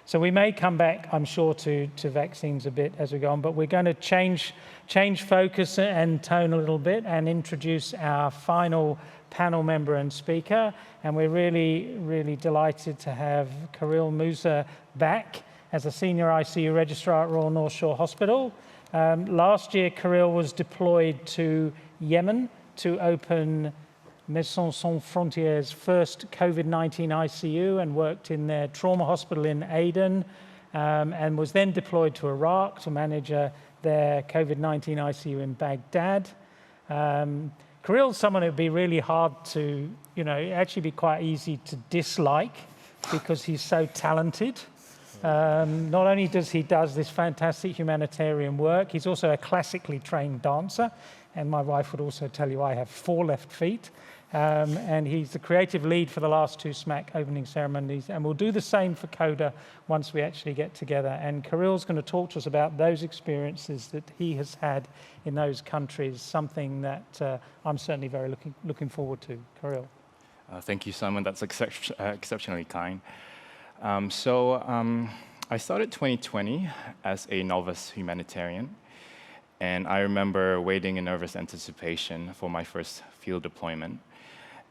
So we may come back, I'm sure, to vaccines a bit as we go on, but we're going to change focus and tone a little bit and introduce our final panel member and speaker. And we're really, really delighted to have Khairil Musa back as a senior ICU registrar at Royal North Shore Hospital. Last year, Khairil was deployed to Yemen to open Médecins Sans Frontières' first COVID-19 ICU and worked in their trauma hospital in Aden, and was then deployed to Iraq to manage their COVID-19 ICU in Baghdad. Khairil's someone who'd be really hard to, actually be quite easy to dislike because he's so talented. Not only does he this fantastic humanitarian work, he's also a classically trained dancer, and my wife would also tell you I have 4 left feet. And he's the creative lead for the last 2 SMAC opening ceremonies, and we'll do the same for CODA once we actually get together. And Khairil's going to talk to us about those experiences that he has had in those countries, something that I'm certainly very looking forward to. Khairil. Thank you, Simon. That's exceptionally kind. I started 2020 as a novice humanitarian, and I remember waiting in nervous anticipation for my first field deployment.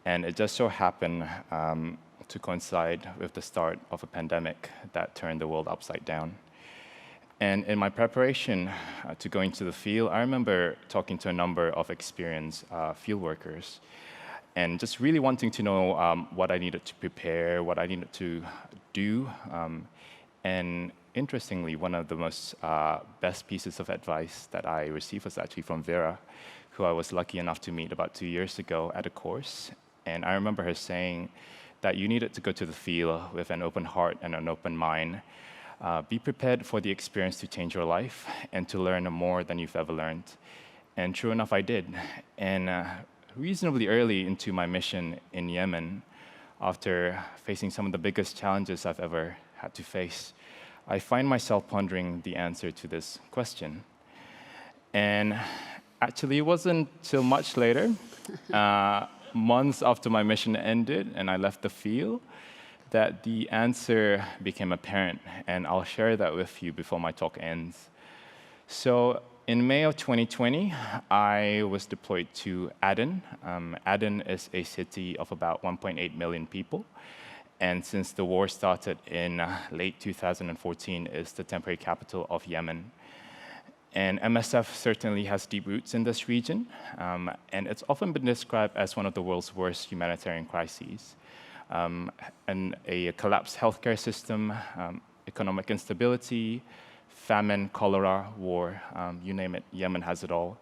And it just so happened to coincide with the start of a pandemic that turned the world upside down. And in my preparation to go into the field, I remember talking to a number of experienced field workers and just really wanting to know what I needed to prepare, what I needed to do. And interestingly, one of the most best pieces of advice that I received was actually from Vera, who I was lucky enough to meet about 2 years ago at a course. And I remember her saying that you needed to go to the field with an open heart and an open mind. Be prepared for the experience to change your life and to learn more than you've ever learned. And true enough, I did. And reasonably early into my mission in Yemen, after facing some of the biggest challenges I've ever had to face, I find myself pondering the answer to this question. And actually, it wasn't till much later, months after my mission ended and I left the field, that the answer became apparent, and I'll share that with you before my talk ends. So in May of 2020, I was deployed to Aden. Aden is a city of about 1.8 million people, and since the war started in late 2014, is the temporary capital of Yemen. And MSF certainly has deep roots in this region, and it's often been described as one of the world's worst humanitarian crises. And a collapsed healthcare system, economic instability, famine, cholera, war, you name it, Yemen has it all.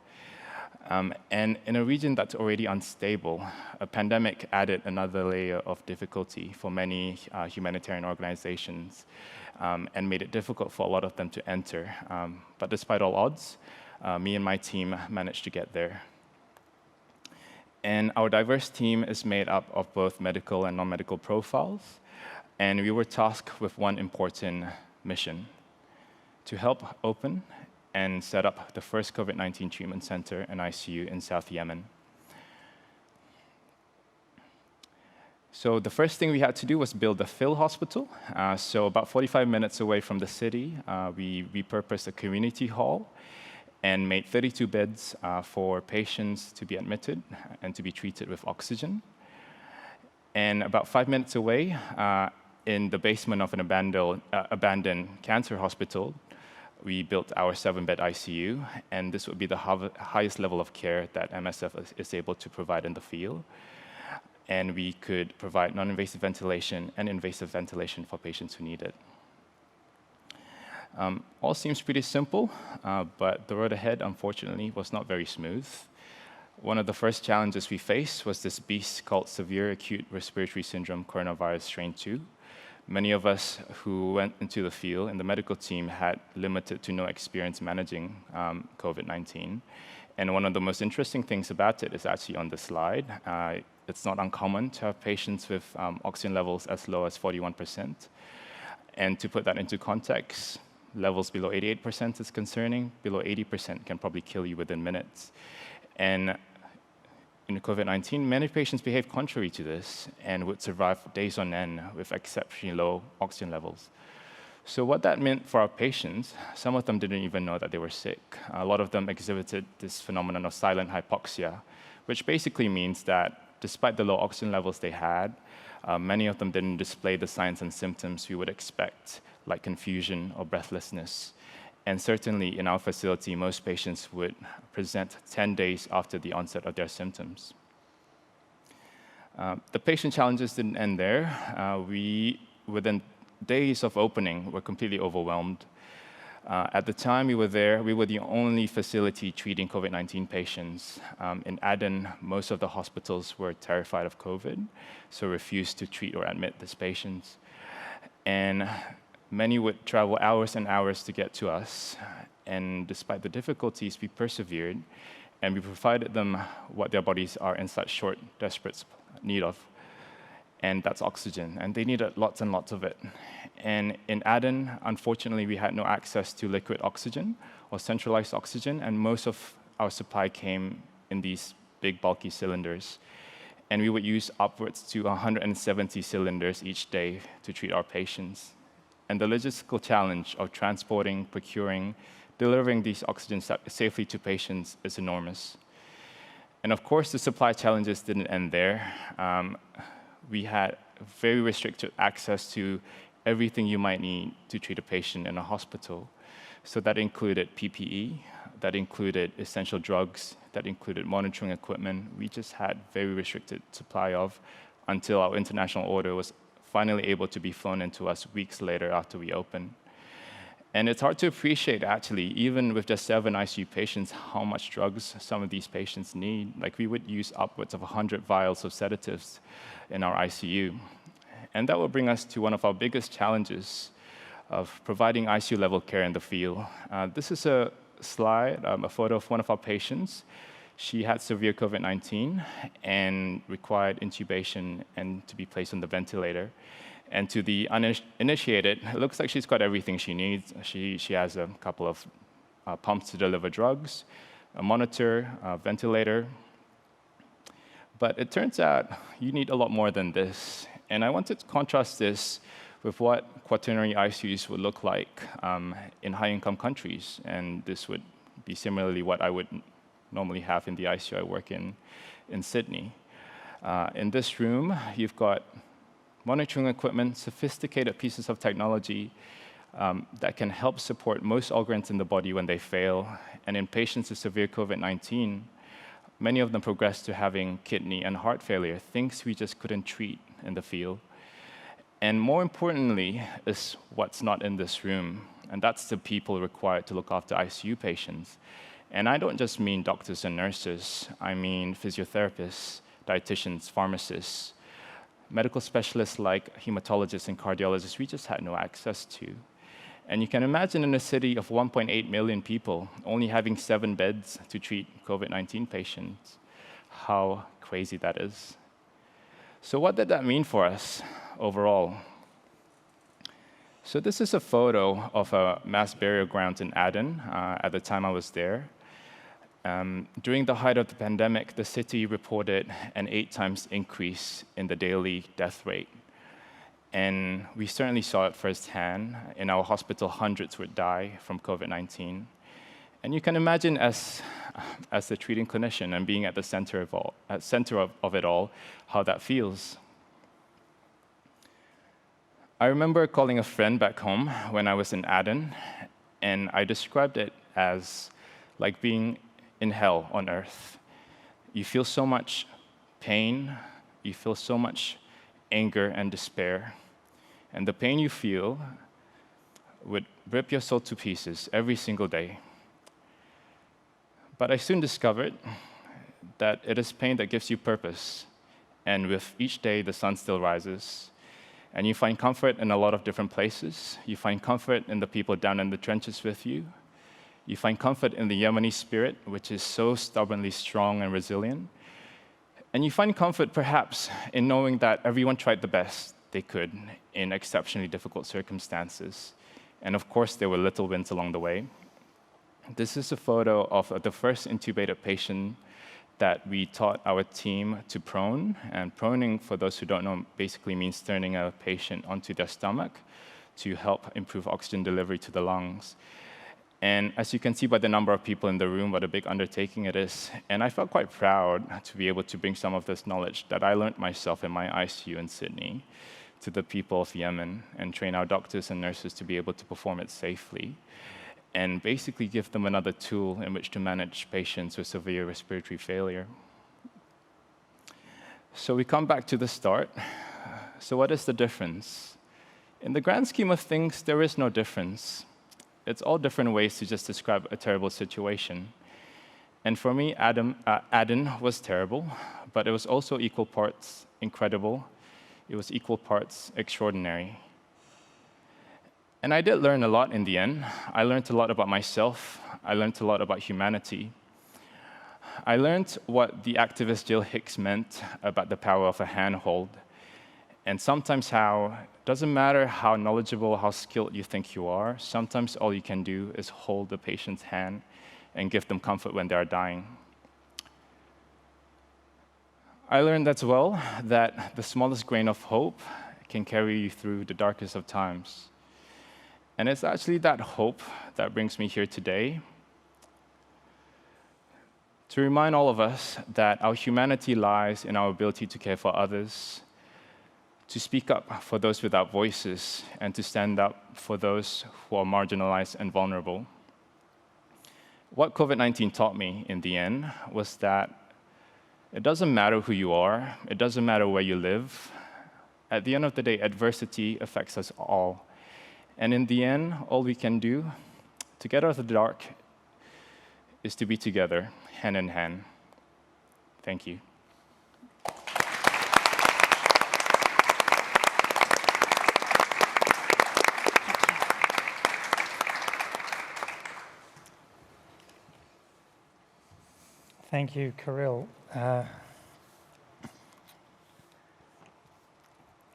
And in a region that's already unstable, a pandemic added another layer of difficulty for many humanitarian organizations, and made it difficult for a lot of them to enter. But despite all odds, me and my team managed to get there. And our diverse team is made up of both medical and non-medical profiles, and we were tasked with one important mission: to help open and set up the first COVID-19 treatment center and ICU in South Yemen. So the first thing we had to do was build a field hospital. So about 45 minutes away from the city, we repurposed a community hall and made 32 beds for patients to be admitted and to be treated with oxygen. And about 5 minutes away, in the basement of an abandoned cancer hospital, we built our 7-bed ICU, and this would be the highest level of care that MSF is able to provide in the field. And we could provide non-invasive ventilation and invasive ventilation for patients who need it. All seems pretty simple, but the road ahead, unfortunately, was not very smooth. One of the first challenges we faced was this beast called severe acute respiratory syndrome coronavirus strain 2. Many of us who went into the field and the medical team had limited to no experience managing COVID-19. And one of the most interesting things about it is actually on the slide. It's not uncommon to have patients with oxygen levels as low as 41%. And to put that into context, levels below 88% is concerning. Below 80% can probably kill you within minutes. And in COVID-19, many patients behave contrary to this and would survive days on end with exceptionally low oxygen levels. So what that meant for our patients, some of them didn't even know that they were sick. A lot of them exhibited this phenomenon of silent hypoxia, which basically means that despite the low oxygen levels they had, many of them didn't display the signs and symptoms we would expect, like confusion or breathlessness. And certainly in our facility, most patients would present 10 days after the onset of their symptoms. The patient challenges didn't end there. Within days of opening, were completely overwhelmed. At the time we were there, we were the only facility treating COVID-19 patients. In Aden, most of the hospitals were terrified of COVID, so refused to treat or admit these patients. And many would travel hours and hours to get to us. And despite the difficulties, we persevered, and we provided them what their bodies are in such short, desperate need of. And that's oxygen, and they needed lots and lots of it. And in Aden, unfortunately, we had no access to liquid oxygen or centralized oxygen, and most of our supply came in these big, bulky cylinders. And we would use upwards to 170 cylinders each day to treat our patients. And the logistical challenge of transporting, procuring, delivering these oxygen safely to patients is enormous. And of course, the supply challenges didn't end there. We had very restricted access to everything you might need to treat a patient in a hospital. So that included PPE, that included essential drugs, that included monitoring equipment. We just had very restricted supply of until our international order was finally able to be flown into us weeks later after we opened. And it's hard to appreciate, actually, even with just 7 ICU patients, how much drugs some of these patients need. Like, we would use upwards of 100 vials of sedatives in our ICU. And that will bring us to one of our biggest challenges of providing ICU-level care in the field. This is a slide, a photo of one of our patients. She had severe COVID-19 and required intubation and to be placed on the ventilator. And to the uninitiated, it looks like she's got everything she needs. She has a couple of pumps to deliver drugs, a monitor, a ventilator. But it turns out you need a lot more than this. And I wanted to contrast this with what quaternary ICUs would look like in high-income countries. And this would be similarly what I would normally have in the ICU I work in Sydney. In this room, you've got monitoring equipment, sophisticated pieces of technology that can help support most organs in the body when they fail. And in patients with severe COVID-19, many of them progress to having kidney and heart failure, things we just couldn't treat in the field. And more importantly is what's not in this room, and that's the people required to look after ICU patients. And I don't just mean doctors and nurses, I mean physiotherapists, dietitians, pharmacists, medical specialists like hematologists and cardiologists we just had no access to. And you can imagine in a city of 1.8 million people only having 7 beds to treat COVID-19 patients, how crazy that is. So what did that mean for us overall? So this is a photo of a mass burial ground in Aden at the time I was there. During the height of the pandemic, the city reported an 8 times increase in the daily death rate. And we certainly saw it firsthand. In our hospital, hundreds would die from COVID-19. And you can imagine as a treating clinician and being at the center of it all, how that feels. I remember calling a friend back home when I was in Aden, and I described it as like being in hell on earth. You feel so much pain, you feel so much anger and despair. And the pain you feel would rip your soul to pieces every single day. But I soon discovered that it is pain that gives you purpose. And with each day, the sun still rises. And you find comfort in a lot of different places. You find comfort in the people down in the trenches with you. You find comfort in the Yemeni spirit, which is so stubbornly strong and resilient. And you find comfort, perhaps, in knowing that everyone tried the best they could in exceptionally difficult circumstances. And of course, there were little wins along the way. This is a photo of the first intubated patient that we taught our team to prone. And proning, for those who don't know, basically means turning a patient onto their stomach to help improve oxygen delivery to the lungs. And as you can see by the number of people in the room, what a big undertaking it is. And I felt quite proud to be able to bring some of this knowledge that I learned myself in my ICU in Sydney to the people of Yemen and train our doctors and nurses to be able to perform it safely and basically give them another tool in which to manage patients with severe respiratory failure. So we come back to the start. So what is the difference? In the grand scheme of things, there is no difference. It's all different ways to just describe a terrible situation. And for me, Aden was terrible, but it was also equal parts incredible. It was equal parts extraordinary. And I did learn a lot in the end. I learned a lot about myself. I learned a lot about humanity. I learned what the activist Jill Hicks meant about the power of a handhold, and sometimes how it doesn't matter how knowledgeable, how skilled you think you are, sometimes all you can do is hold the patient's hand and give them comfort when they are dying. I learned as well that the smallest grain of hope can carry you through the darkest of times. And it's actually that hope that brings me here today, to remind all of us that our humanity lies in our ability to care for others, to speak up for those without voices, and to stand up for those who are marginalized and vulnerable. What COVID-19 taught me in the end was that it doesn't matter who you are, it doesn't matter where you live. At the end of the day, adversity affects us all. And in the end, all we can do to get out of the dark is to be together, hand in hand. Thank you. Thank you, Khairil.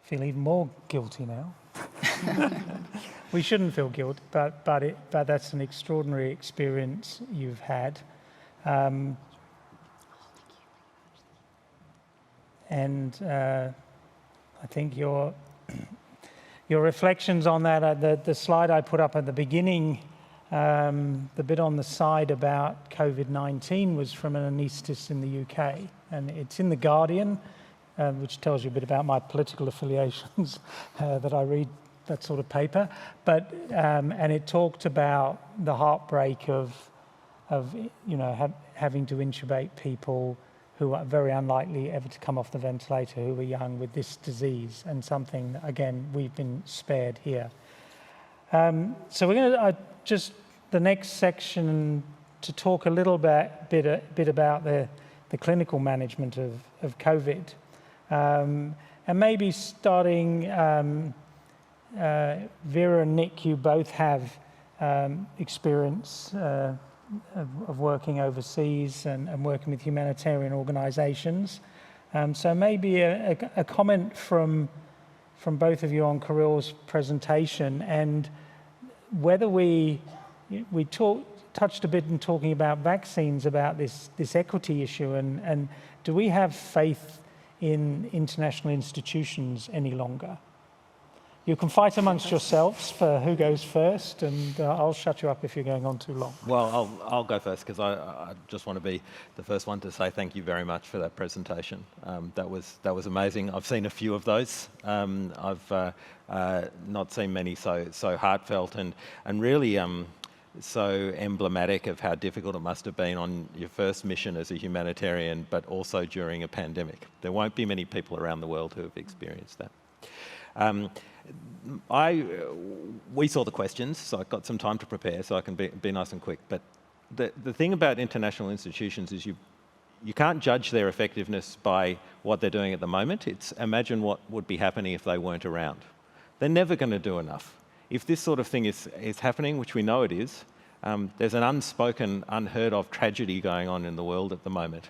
Feel even more guilty now. We shouldn't feel guilt, but that's an extraordinary experience you've had. And I think your reflections on that, the slide I put up at the beginning, the bit on the side about COVID-19 was from an anaesthetist in the UK, and it's in The Guardian, which tells you a bit about my political affiliations, that I read that sort of paper. But and it talked about the heartbreak of having to intubate people who are very unlikely ever to come off the ventilator, who are young with this disease, and something that, again, we've been spared here. So we're going to just the next section to talk a little bit about the clinical management of COVID, and maybe starting. Vera and Nick, you both have experience of working overseas and working with humanitarian organisations. So maybe a comment from both of you on Khairil's presentation, and whether we touched a bit in talking about vaccines, about this equity issue, and do we have faith in international institutions any longer? You can fight amongst yourselves for who goes first, and I'll shut you up if you're going on too long. Well, I'll go first, because I just want to be the first one to say thank you very much for that presentation. That was amazing. I've seen a few of those. I've not seen many so heartfelt and really so emblematic of how difficult it must have been on your first mission as a humanitarian, but also during a pandemic. There won't be many people around the world who have experienced that. We saw the questions, so I got some time to prepare, so I can be nice and quick. But the thing about international institutions is you can't judge their effectiveness by what they're doing at the moment. It's imagine what would be happening if they weren't around. They're never going to do enough. If this sort of thing is happening, which we know it is, there's an unspoken, unheard of tragedy going on in the world at the moment.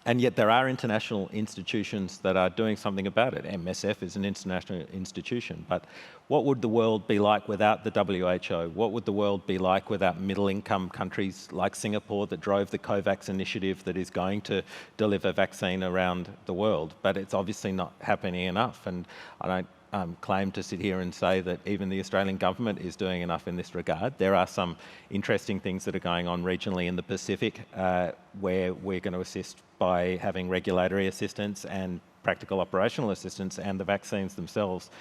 And yet there are international institutions that are doing something about it. MSF is an international institution, but what would the world be like without the WHO? What would the world be like without middle-income countries like Singapore that drove the COVAX initiative that is going to deliver vaccine around the world? But it's obviously not happening enough, and I don't claim to sit here and say that even the Australian government is doing enough in this regard. There are some interesting things that are going on regionally in the Pacific where we're going to assist by having regulatory assistance and practical operational assistance, and the vaccines themselves.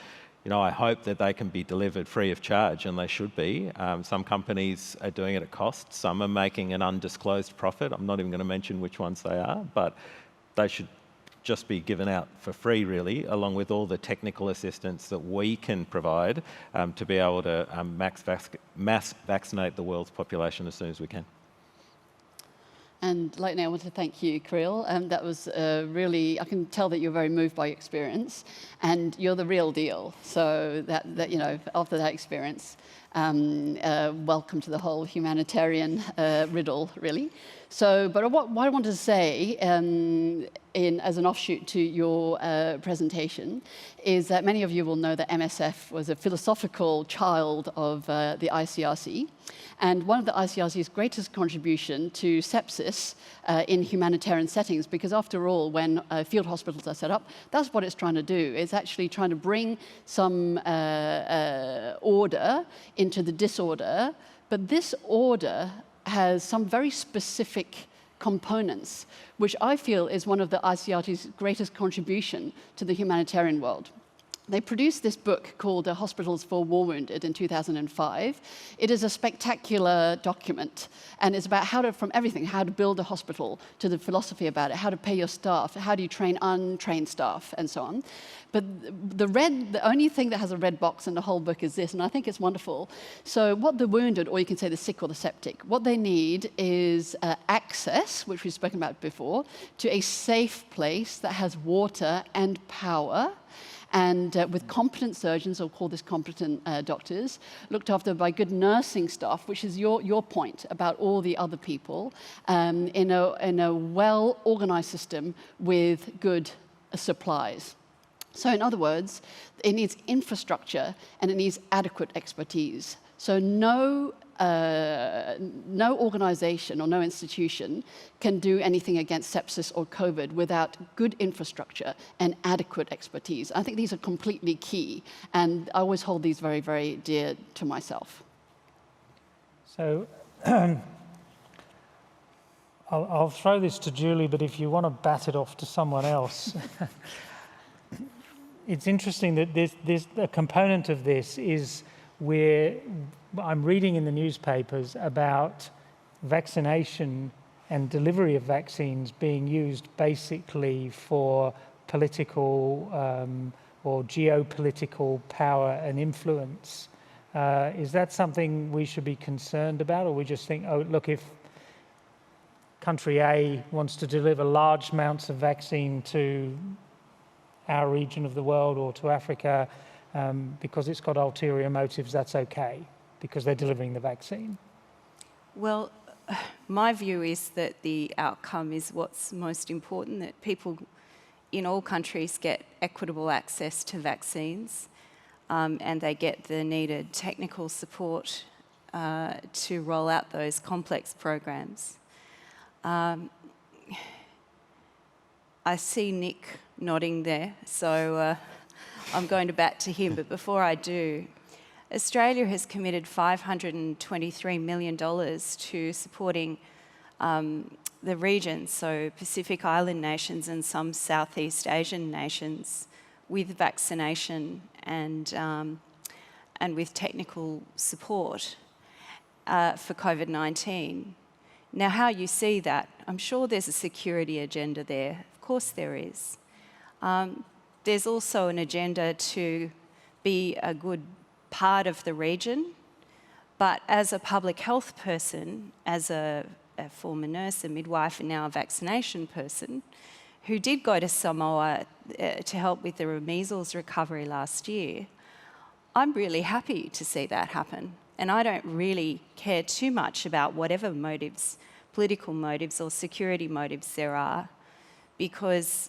You know, I hope that they can be delivered free of charge, and they should be. Some companies are doing it at cost. Some are making an undisclosed profit. I'm not even going to mention which ones they are, but they should just be given out for free, really, along with all the technical assistance that we can provide to be able to mass vaccinate the world's population as soon as we can. And Leighton, I want to thank you, Khairil. That was really, I can tell that you're very moved by your experience, and you're the real deal. So that you know, after that experience, welcome to the whole humanitarian riddle, really. So, but what I wanted to say, as an offshoot to your presentation, is that many of you will know that MSF was a philosophical child of the ICRC, and one of the ICRC's greatest contribution to sepsis in humanitarian settings, because after all, when field hospitals are set up, that's what it's trying to do. It's actually trying to bring some order into the disorder, but this order has some very specific components, which I feel is one of the ICRC's greatest contribution to the humanitarian world. They produced this book called Hospitals for War Wounded in 2005. It is a spectacular document, and it's about how to, from everything, how to build a hospital, to the philosophy about it, how to pay your staff, how do you train untrained staff, and so on. But the only thing that has a red box in the whole book is this, and I think it's wonderful. So what the wounded, or you can say the sick or the septic, what they need is access, which we've spoken about before, to a safe place that has water and power, and with competent surgeons, or call this competent doctors, looked after by good nursing staff, which is your point about all the other people, in a well-organized system with good supplies. So in other words, it needs infrastructure and it needs adequate expertise. So no organization or no institution can do anything against sepsis or COVID without good infrastructure and adequate expertise. I think these are completely key, and I always hold these very, very dear to myself. So I'll throw this to Julie, but if you want to bat it off to someone else. It's interesting that a component of this is where I'm reading in the newspapers about vaccination and delivery of vaccines being used basically for political or geopolitical power and influence. Is that something we should be concerned about, or we just think, oh, look, if country A wants to deliver large amounts of vaccine to our region of the world or to Africa, because it's got ulterior motives, that's okay, because they're delivering the vaccine? Well, my view is that the outcome is what's most important, that people in all countries get equitable access to vaccines, and they get the needed technical support to roll out those complex programs. I see Nick nodding there, so I'm going to bat to him. But before I do, Australia has committed $523 million to supporting the region, so Pacific Island nations and some Southeast Asian nations, with vaccination and with technical support for COVID-19. Now, how you see that, I'm sure there's a security agenda there. Of course there is. There's also an agenda to be a good part of the region, but as a public health person, as a former nurse, a midwife, and now a vaccination person, who did go to Samoa to help with the measles recovery last year, I'm really happy to see that happen. And I don't really care too much about whatever motives, political motives or security motives there are, because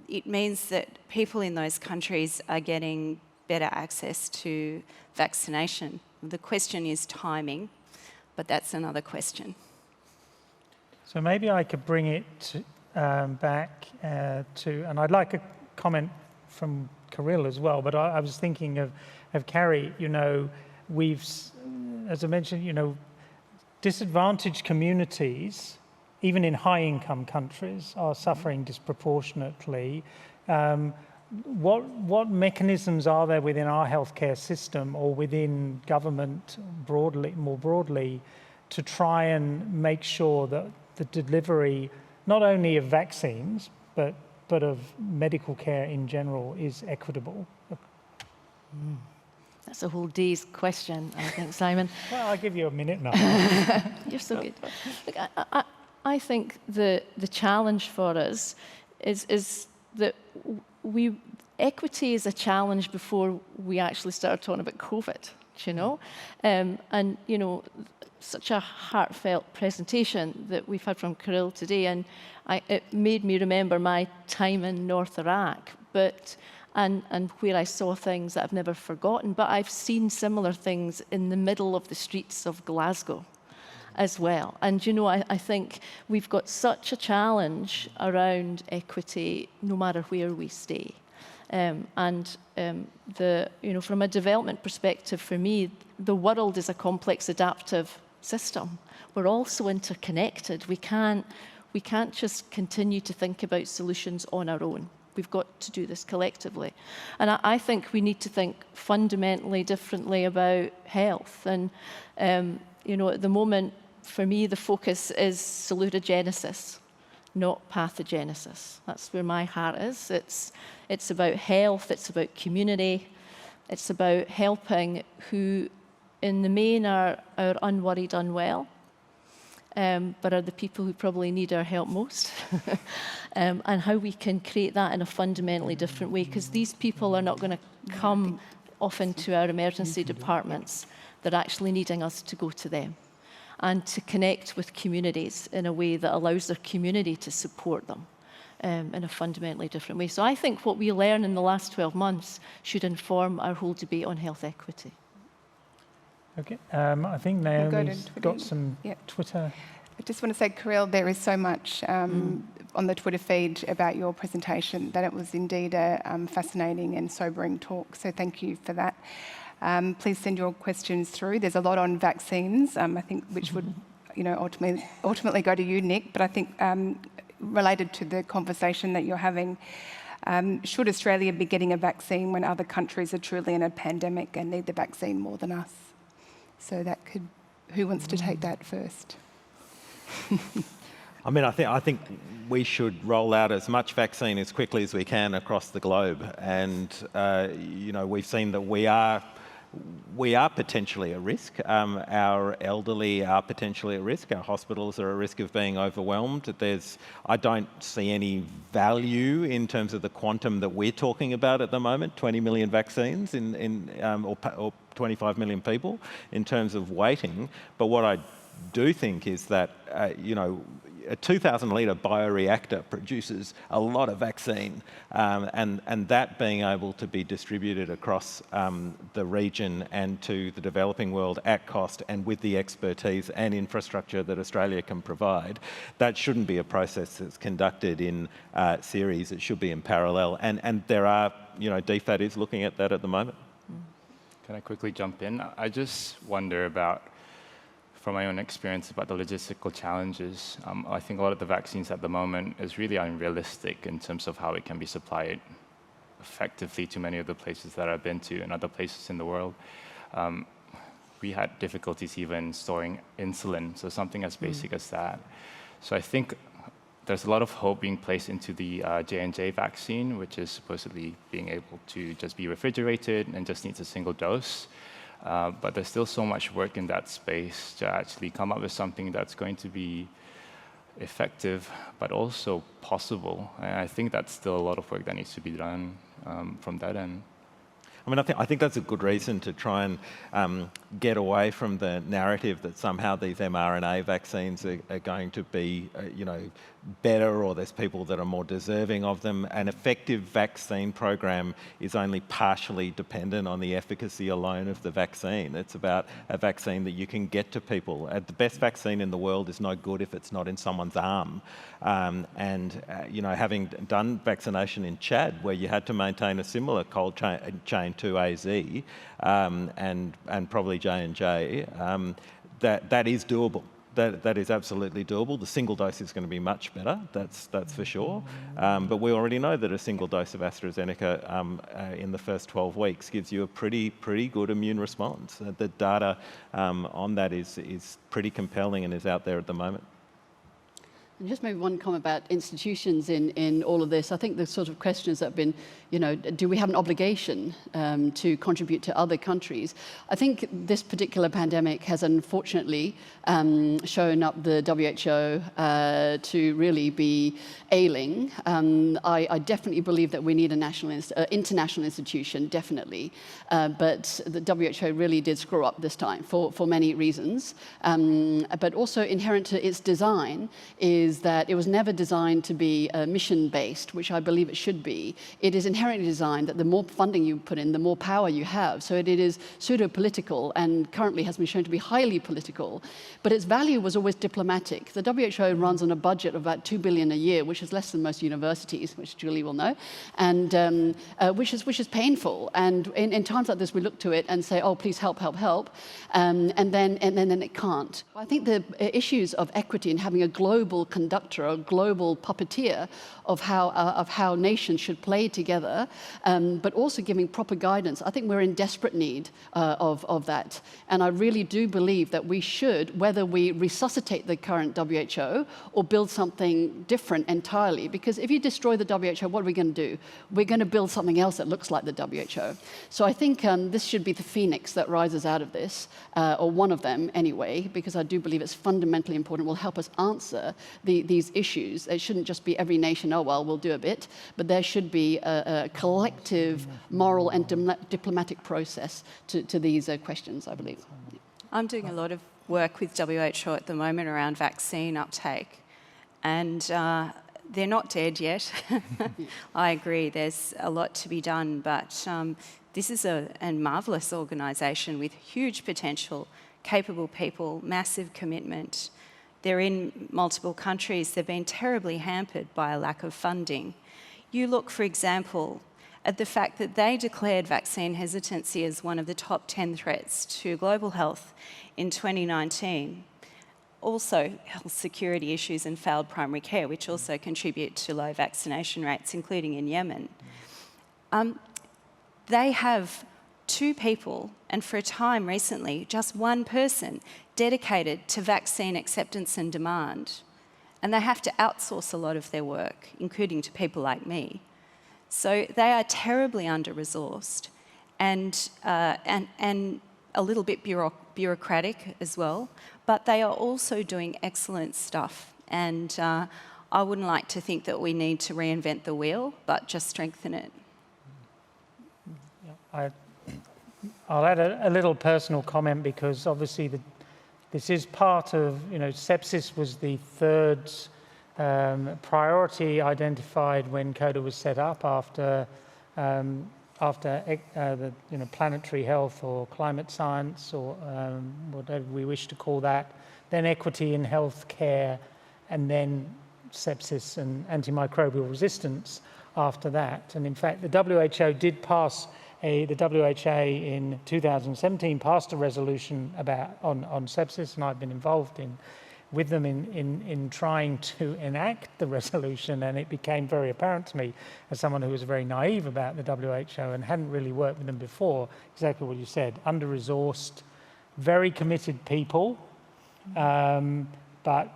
it means that people in those countries are getting better access to vaccination. The question is timing, but that's another question. So maybe I could bring it back to, and I'd like a comment from Khairil as well, but I was thinking of Carrie, you know, as I mentioned, you know, disadvantaged communities, even in high-income countries, are suffering disproportionately. What mechanisms are there within our healthcare system or within government more broadly, to try and make sure that the delivery, not only of vaccines, but of medical care in general, is equitable? That's a whole day's question, I think, Simon. Well, I'll give you a minute now. You're so good. Look, I think the challenge for us is that equity is a challenge before we actually started talking about COVID, you know? And, you know, such a heartfelt presentation that we've had from Khairil today, and it made me remember my time in North Iraq, and where I saw things that I've never forgotten, but I've seen similar things in the middle of the streets of Glasgow as well. And, you know, I think we've got such a challenge around equity no matter where we stay. You know, from a development perspective, for me, the world is a complex adaptive system. We're also interconnected. We can't just continue to think about solutions on our own. We've got to do this collectively. And I think we need to think fundamentally differently about health. And, you know, at the moment, for me, the focus is salutogenesis, not pathogenesis. That's where my heart is. It's about health, it's about community, it's about helping who, in the main, are unworried, unwell, but are the people who probably need our help most, and how we can create that in a fundamentally different way, because these people are not going to come often to our emergency departments. They're actually needing us to go to them and to connect with communities in a way that allows their community to support them in a fundamentally different way. So I think what we learn in the last 12 months should inform our whole debate on health equity. Okay, I think Naomi's got some Twitter. I just want to say, Khairil, there is so much on the Twitter feed about your presentation that it was indeed a fascinating and sobering talk. So thank you for that. Please send your questions through. There's a lot on vaccines, I think, which would, you know, ultimately go to you, Nick. But I think related to the conversation that you're having, should Australia be getting a vaccine when other countries are truly in a pandemic and need the vaccine more than us? So that could, who wants to take that first? I mean, I think we should roll out as much vaccine as quickly as we can across the globe. And, you know, we've seen that we are potentially at risk. Our elderly are potentially at risk. Our hospitals are at risk of being overwhelmed. I don't see any value in terms of the quantum that we're talking about at the moment, 20 million vaccines or 25 million people in terms of waiting. But what I do think is that, you know, a 2,000-litre bioreactor produces a lot of vaccine, and that being able to be distributed across the region and to the developing world at cost and with the expertise and infrastructure that Australia can provide, that shouldn't be a process that's conducted in series. It should be in parallel, and there are, you know, DFAT is looking at that at the moment. Can I quickly jump in? I just wonder about, from my own experience, about the logistical challenges. I think a lot of the vaccines at the moment is really unrealistic in terms of how it can be supplied effectively to many of the places that I've been to and other places in the world. We had difficulties even storing insulin, so something as basic as that. So I think there's a lot of hope being placed into the J&J vaccine, which is supposedly being able to just be refrigerated and just needs a single dose. But there's still so much work in that space to actually come up with something that's going to be effective, but also possible. And I think that's still a lot of work that needs to be done from that end. I mean, I think that's a good reason to try and get away from the narrative that somehow these mRNA vaccines are going to be, you know, better, or there's people that are more deserving of them. An effective vaccine program is only partially dependent on the efficacy alone of the vaccine. It's about a vaccine that you can get to people. The best vaccine in the world is no good if it's not in someone's arm. You know, having done vaccination in Chad, where you had to maintain a similar cold chain to AZ and probably J&J, that is doable. That is absolutely doable. The single dose is going to be much better, that's for sure. But we already know that a single dose of AstraZeneca in the first 12 weeks gives you a pretty good immune response. The data on that is pretty compelling and is out there at the moment. And just maybe one comment about institutions in all of this. I think the sort of questions that have been, you know, do we have an obligation to contribute to other countries? I think this particular pandemic has unfortunately shown up the WHO to really be ailing. I definitely believe that we need a international institution, definitely. But the WHO really did screw up this time for many reasons. But also inherent to its design is that it was never designed to be mission-based, which I believe it should be. It is inherently designed that the more funding you put in, the more power you have. So it is pseudo-political and currently has been shown to be highly political. But its value was always diplomatic. The WHO runs on a budget of about $2 billion a year, which is less than most universities, which Julie will know, and which is painful. And in times like this, we look to it and say, "Oh, please help, help, help," and then it can't. I think the issues of equity and having a global conductor, a global puppeteer of how nations should play together, but also giving proper guidance. I think we're in desperate need of that. And I really do believe that we should, whether we resuscitate the current WHO or build something different entirely, because if you destroy the WHO, what are we going to do? We're going to build something else that looks like the WHO. So I think this should be the phoenix that rises out of this, or one of them anyway, because I do believe it's fundamentally important, will help us answer these issues. It shouldn't just be every nation, oh, well, we'll do a bit, but there should be a collective moral and diplomatic process to these questions, I believe. I'm doing a lot of work with WHO at the moment around vaccine uptake, and they're not dead yet. I agree, there's a lot to be done, but this is a marvellous organisation with huge potential, capable people, massive commitment. They're in multiple countries. They've been terribly hampered by a lack of funding. You look, for example, at the fact that they declared vaccine hesitancy as one of the top 10 threats to global health in 2019. Also, health security issues and failed primary care, which also contribute to low vaccination rates, including in Yemen. They have 2 people, and for a time recently, just 1 person dedicated to vaccine acceptance and demand. And they have to outsource a lot of their work, including to people like me. So they are terribly under-resourced and a little bit bureaucratic as well, but they are also doing excellent stuff. And I wouldn't like to think that we need to reinvent the wheel, but just strengthen it. I'll add a little personal comment, because obviously this is part of, you know, sepsis was the 3rd priority identified when CODA was set up after the planetary health or climate science, or whatever we wish to call that, then equity in health care, and then sepsis and antimicrobial resistance after that. And in fact, the WHO did pass the WHA in 2017 passed a resolution on sepsis, and I've been involved with them in trying to enact the resolution, and it became very apparent to me, as someone who was very naive about the WHO and hadn't really worked with them before, exactly what you said: under-resourced, very committed people, but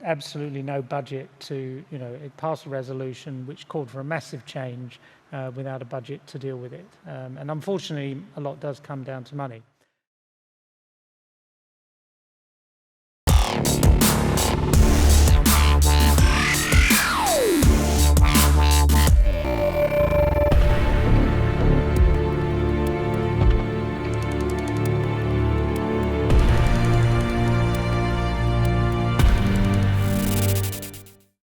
absolutely no budget to, it passed a resolution which called for a massive change without a budget to deal with it. And unfortunately, a lot does come down to money.